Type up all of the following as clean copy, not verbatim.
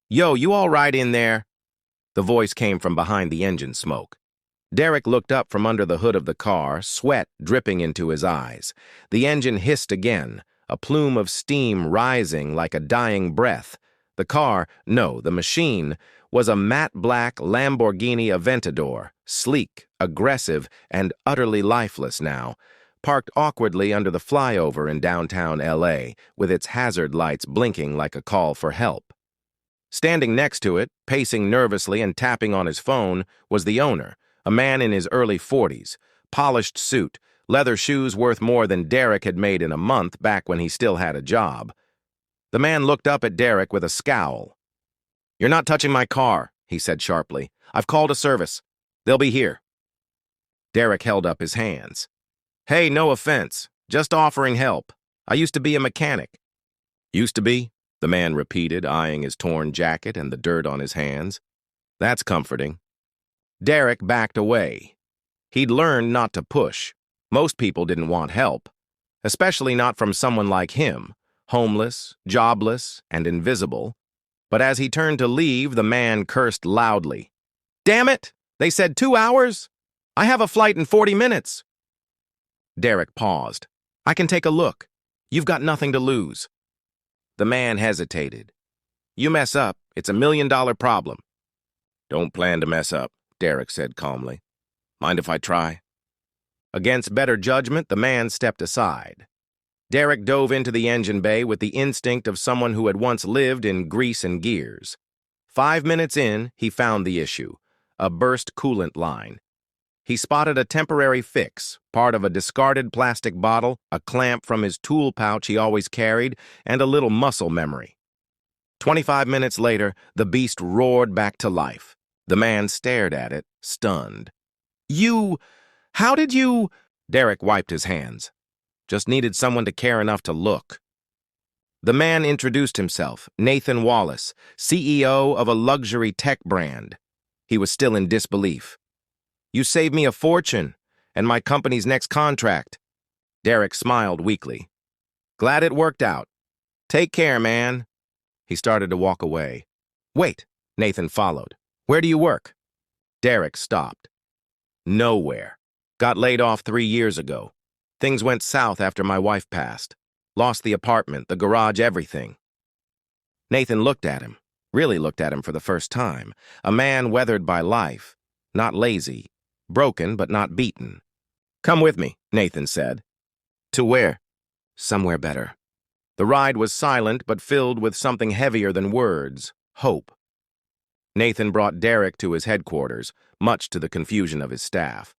Yo, you all right in there? The voice came from behind the engine smoke. Derek looked up from under the hood of the car, sweat dripping into his eyes. The engine hissed again, a plume of steam rising like a dying breath. The machine, was a matte black Lamborghini Aventador, sleek, aggressive, and utterly lifeless now, parked awkwardly under the flyover in downtown LA, with its hazard lights blinking like a call for help. Standing next to it, pacing nervously and tapping on his phone, was the owner, a man in his early 40s, polished suit, leather shoes worth more than Derek had made in a month back when he still had a job. The man looked up at Derek with a scowl. "You're not touching my car," he said sharply. "I've called a service. They'll be here." Derek held up his hands. "Hey, no offense. Just offering help. I used to be a mechanic." "Used to be?" the man repeated, eyeing his torn jacket and the dirt on his hands. "That's comforting." Derek backed away. He'd learned not to push. Most people didn't want help, especially not from someone like him, homeless, jobless, and invisible. But as he turned to leave, the man cursed loudly. "Damn it! They said 2 hours? I have a flight in 40 minutes. Derek paused. "I can take a look. You've got nothing to lose." The man hesitated. "You mess up, it's $1 million problem." "Don't plan to mess up," Derek said calmly. "Mind if I try?" Against better judgment, the man stepped aside. Derek dove into the engine bay with the instinct of someone who had once lived in grease and gears. 5 minutes in, he found the issue, a burst coolant line. He spotted a temporary fix, part of a discarded plastic bottle, a clamp from his tool pouch he always carried, and a little muscle memory. 25 minutes later, the beast roared back to life. The man stared at it, stunned. How did you—" Derek wiped his hands. "Just needed someone to care enough to look." The man introduced himself, Nathan Wallace, CEO of a luxury tech brand. He was still in disbelief. "You saved me a fortune, and my company's next contract." Derek smiled weakly. "Glad it worked out. Take care, man." He started to walk away. "Wait," Nathan followed. "Where do you work?" Derek stopped. "Nowhere. Got laid off 3 years ago. Things went south after my wife passed. Lost the apartment, the garage, everything." Nathan looked at him, really looked at him for the first time. A man weathered by life, not lazy, broken but not beaten. "Come with me," Nathan said. "To where?" "Somewhere better." The ride was silent but filled with something heavier than words, hope. Nathan brought Derek to his headquarters, much to the confusion of his staff.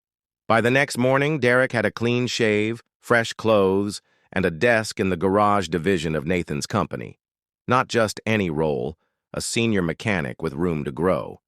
By the next morning, Derek had a clean shave, fresh clothes, and a desk in the garage division of Nathan's company. Not just any role, a senior mechanic with room to grow.